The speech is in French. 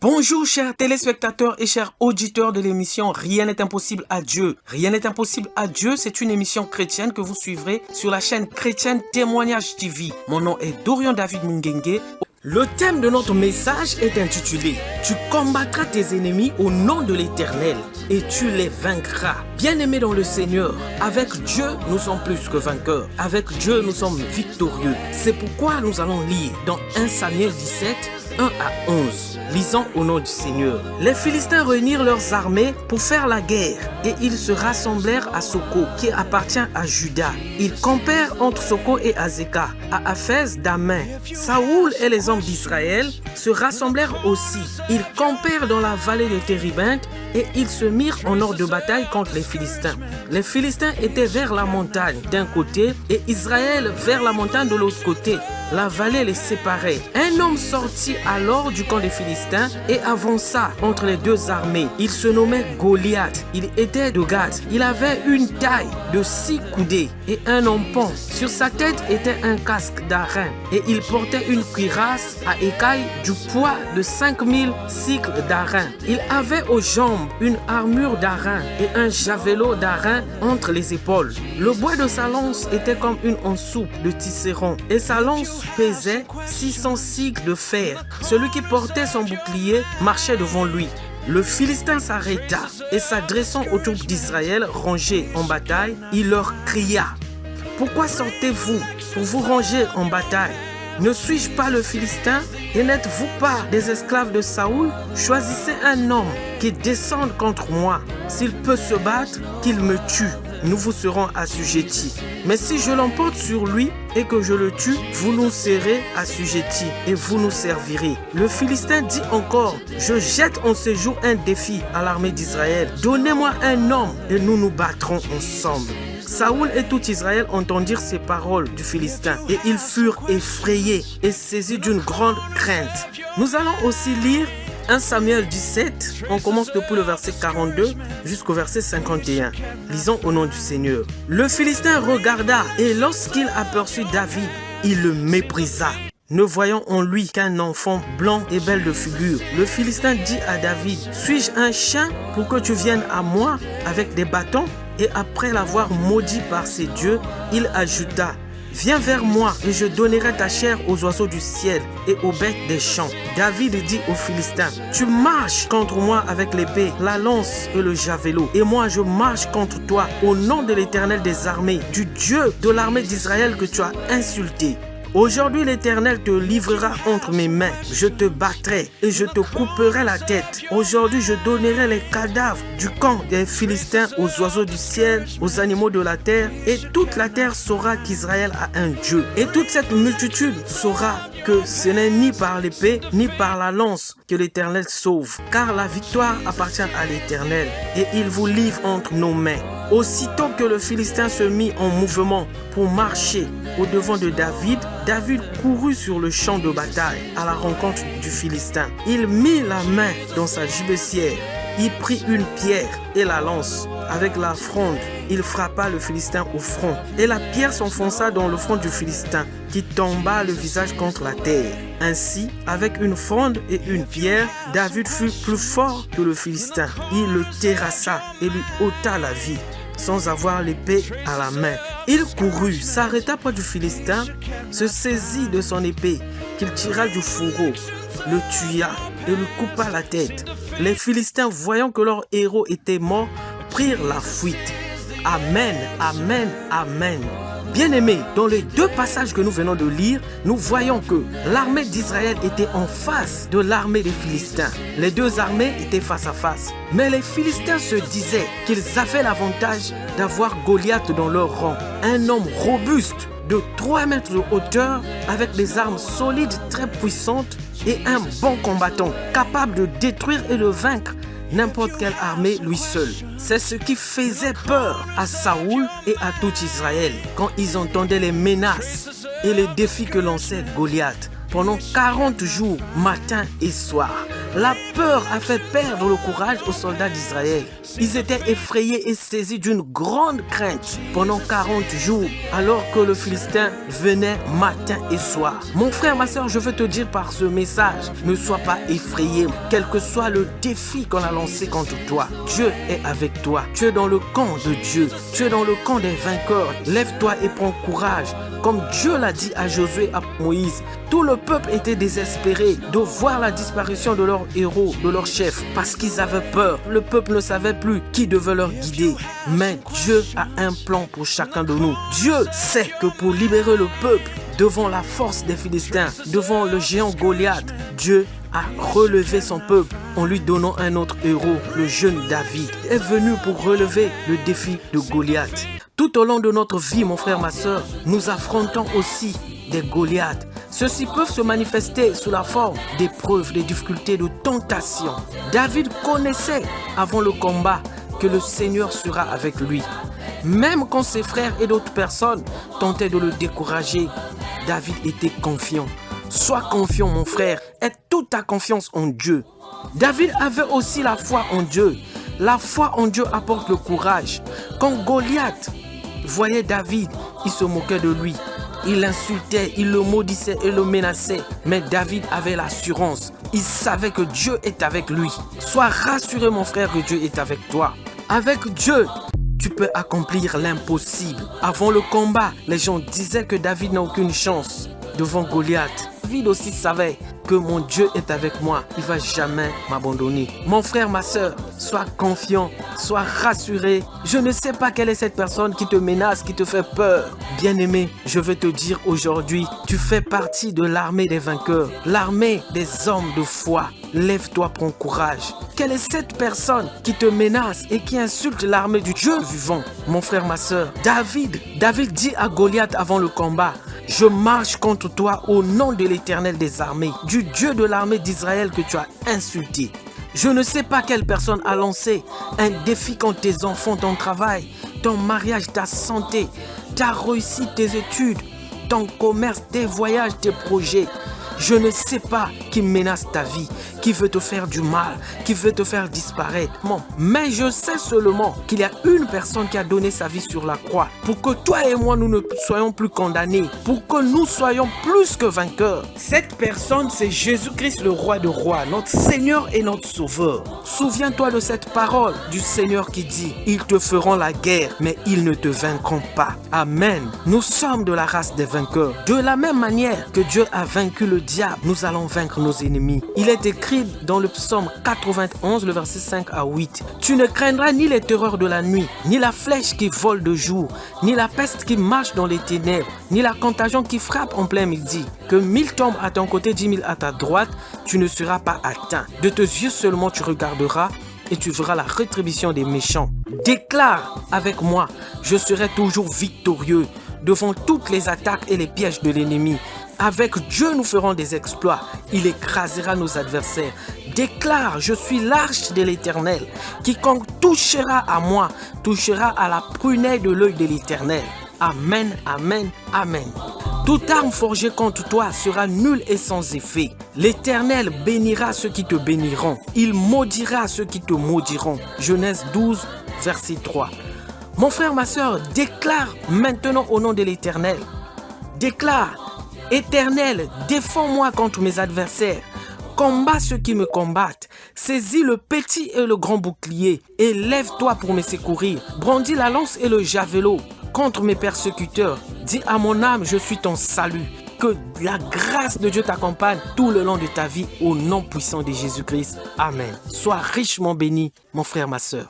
Bonjour chers téléspectateurs et chers auditeurs de l'émission Rien n'est impossible à Dieu. Rien n'est impossible à Dieu, c'est une émission chrétienne que vous suivrez sur la chaîne chrétienne Témoignage TV. Mon nom est Dorian David Mungenge. Le thème de notre message est intitulé « Tu combattras tes ennemis au nom de l'Éternel et tu les vaincras ». Bien-aimés dans le Seigneur, avec Dieu, nous sommes plus que vainqueurs. Avec Dieu, nous sommes victorieux. C'est pourquoi nous allons lire dans 1 Samuel 17, 1 à 11. Lisons au nom du Seigneur. Les Philistins réunirent leurs armées pour faire la guerre et ils se rassemblèrent à Soko, qui appartient à Juda. Ils campèrent entre Soko et Azekah, à Aphès d'Amin. Saoul et les hommes d'Israël se rassemblèrent aussi. Ils campèrent dans la vallée de Téribinthe et ils se mirent en ordre de bataille contre les Philistins. Les Philistins étaient vers la montagne d'un côté et Israël vers la montagne de l'autre côté. La vallée les séparait. Un homme sortit alors du camp des Philistins et avança entre les deux armées. Il se nommait Goliath. Il était de Gath. Il avait une taille de 6 coudées et un ompon. Sur sa tête était un casque d'airain et il portait une cuirasse à écailles du poids de 5000 cycles d'airain. Il avait aux jambes une armure d'airain et un javelot d'airain entre les épaules. Le bois de sa lance était comme une ensoupe de tisserand et sa lance pesait 600 cycles de fer. Celui qui portait son bouclier marchait devant lui. Le Philistin s'arrêta et s'adressant aux troupes d'Israël rangées en bataille, il leur cria « Pourquoi sortez-vous pour vous ranger en bataille? Ne suis-je pas le Philistin et n'êtes-vous pas des esclaves de Saoul? Choisissez un homme qui descende contre moi. S'il peut se battre, qu'il me tue. Nous vous serons assujettis. Mais si je l'emporte sur lui et que je le tue, vous nous serez assujettis et vous nous servirez. » Le Philistin dit encore « Je jette en ce jour un défi à l'armée d'Israël. Donnez-moi un homme et nous nous battrons ensemble. » Saoul et tout Israël entendirent ces paroles du Philistin et ils furent effrayés et saisis d'une grande crainte. Nous allons aussi lire 1 Samuel 17, on commence depuis le verset 42 jusqu'au verset 51. Lisons au nom du Seigneur. Le Philistin regarda et lorsqu'il aperçut David, il le méprisa, ne voyant en lui qu'un enfant blanc et belle de figure. Le Philistin dit à David, « Suis-je un chien pour que tu viennes à moi avec des bâtons ?» Et après l'avoir maudit par ses dieux, il ajouta, « Viens vers moi et je donnerai ta chair aux oiseaux du ciel et aux bêtes des champs. » David dit aux Philistins, « Tu marches contre moi avec l'épée, la lance et le javelot. Et moi je marche contre toi au nom de l'Éternel des armées, du Dieu de l'armée d'Israël que tu as insulté. Aujourd'hui l'Éternel te livrera entre mes mains. Je te battrai et je te couperai la tête. Aujourd'hui je donnerai les cadavres du camp des Philistins aux oiseaux du ciel, aux animaux de la terre. Et toute la terre saura qu'Israël a un Dieu. Et toute cette multitude saura que ce n'est ni par l'épée ni par la lance que l'Éternel sauve. Car la victoire appartient à l'Éternel et il vous livre entre nos mains. » Aussitôt que le Philistin se mit en mouvement pour marcher au-devant de David, David courut sur le champ de bataille à la rencontre du Philistin. Il mit la main dans sa gibecière, il prit une pierre et la lance. Avec la fronde, il frappa le Philistin au front et la pierre s'enfonça dans le front du Philistin qui tomba le visage contre la terre. Ainsi, avec une fronde et une pierre, David fut plus fort que le Philistin. Il le terrassa et lui ôta la vie sans avoir l'épée à la main. Il courut, s'arrêta près du Philistin, se saisit de son épée qu'il tira du fourreau, le tua et lui coupa la tête. Les Philistins, voyant que leur héros était mort, prirent la fuite. Amen, amen, amen. Bien-aimés, dans les deux passages que nous venons de lire, nous voyons que l'armée d'Israël était en face de l'armée des Philistins. Les deux armées étaient face à face. Mais les Philistins se disaient qu'ils avaient l'avantage d'avoir Goliath dans leur rang. Un homme robuste de 3 mètres de hauteur avec des armes solides très puissantes et un bon combattant capable de détruire et de vaincre n'importe quelle armée lui seul. C'est ce qui faisait peur à Saoul et à tout Israël quand ils entendaient les menaces et les défis que lançait Goliath. Pendant 40 jours, matin et soir, La peur a fait perdre le courage aux soldats d'Israël. Ils étaient effrayés et saisis d'une grande crainte pendant 40 jours, alors que le Philistin venait matin et soir. Mon frère, ma soeur, je veux te dire par ce message, ne sois pas effrayé, quel que soit le défi qu'on a lancé contre toi. Dieu est avec toi. Tu es dans le camp de Dieu. Tu es dans le camp des vainqueurs. Lève-toi et prends courage. Comme Dieu l'a dit à Josué et à Moïse, tout le peuple était désespéré de voir la disparition de leur héros, de leur chef, parce qu'ils avaient peur. Le peuple ne savait plus qui devait leur guider. Mais Dieu a un plan pour chacun de nous. Dieu sait que pour libérer le peuple devant la force des Philistins, devant le géant Goliath, Dieu a relevé son peuple en lui donnant un autre héros, le jeune David, est venu pour relever le défi de Goliath. Tout au long de notre vie, mon frère, ma soeur, nous affrontons aussi des Goliaths. Ceux-ci peuvent se manifester sous la forme d'épreuves, de difficultés, de tentations. David connaissait avant le combat que le Seigneur sera avec lui. Même quand ses frères et d'autres personnes tentaient de le décourager, David était confiant. Sois confiant, mon frère, aie toute ta confiance en Dieu. David avait aussi la foi en Dieu. La foi en Dieu apporte le courage. Quand Goliath voyait David, il se moquait de lui. Il l'insultait, il le maudissait et le menaçait. Mais David avait l'assurance. Il savait que Dieu est avec lui. Sois rassuré, mon frère, que Dieu est avec toi. Avec Dieu, tu peux accomplir l'impossible. Avant le combat, les gens disaient que David n'a aucune chance devant Goliath. David aussi savait que mon Dieu est avec moi. Il ne va jamais m'abandonner. Mon frère, ma soeur, sois confiant, sois rassuré. Je ne sais pas quelle est cette personne qui te menace, qui te fait peur. Bien-aimé, je veux te dire aujourd'hui, tu fais partie de l'armée des vainqueurs, l'armée des hommes de foi. Lève-toi, prends courage. Quelle est cette personne qui te menace et qui insulte l'armée du Dieu vivant? Mon frère, ma soeur, David dit à Goliath avant le combat: je marche contre toi au nom de l'Éternel des armées, du Dieu de l'armée d'Israël que tu as insulté. Je ne sais pas quelle personne a lancé un défi contre tes enfants, ton travail, ton mariage, ta santé, ta réussite, tes études, ton commerce, tes voyages, tes projets. Je ne sais pas qui menace ta vie, qui veut te faire du mal, qui veut te faire disparaître. Mais je sais seulement qu'il y a une personne qui a donné sa vie sur la croix pour que toi et moi, nous ne soyons plus condamnés, pour que nous soyons plus que vainqueurs. Cette personne, c'est Jésus-Christ, le roi de rois, notre Seigneur et notre Sauveur. Souviens-toi de cette parole du Seigneur qui dit: ils te feront la guerre, mais ils ne te vaincront pas. Amen. Nous sommes de la race des vainqueurs. De la même manière que Dieu a vaincu le diable, nous allons vaincre nos ennemis. Il est écrit dans le psaume 91, le verset 5 à 8. Tu ne craindras ni les terreurs de la nuit, ni la flèche qui vole de jour, ni la peste qui marche dans les ténèbres, ni la contagion qui frappe en plein midi. Que 1000 tombent à ton côté, 10 000 à ta droite, tu ne seras pas atteint. De tes yeux seulement tu regarderas et tu verras la rétribution des méchants. Déclare avec moi: je serai toujours victorieux devant toutes les attaques et les pièges de l'ennemi. Avec Dieu, nous ferons des exploits. Il écrasera nos adversaires. Déclare: je suis l'arche de l'Éternel. Quiconque touchera à moi, touchera à la prunelle de l'œil de l'Éternel. Amen, amen, amen. Toute arme forgée contre toi sera nulle et sans effet. L'Éternel bénira ceux qui te béniront. Il maudira ceux qui te maudiront. Genèse 12, verset 3. Mon frère, ma soeur, déclare maintenant au nom de l'Éternel. Déclare: Éternel, défends-moi contre mes adversaires. Combat ceux qui me combattent. Saisis le petit et le grand bouclier et lève-toi pour me secourir. Brandis la lance et le javelot contre mes persécuteurs. Dis à mon âme: je suis ton salut. Que la grâce de Dieu t'accompagne tout le long de ta vie au nom puissant de Jésus-Christ. Amen. Sois richement béni, mon frère, ma soeur.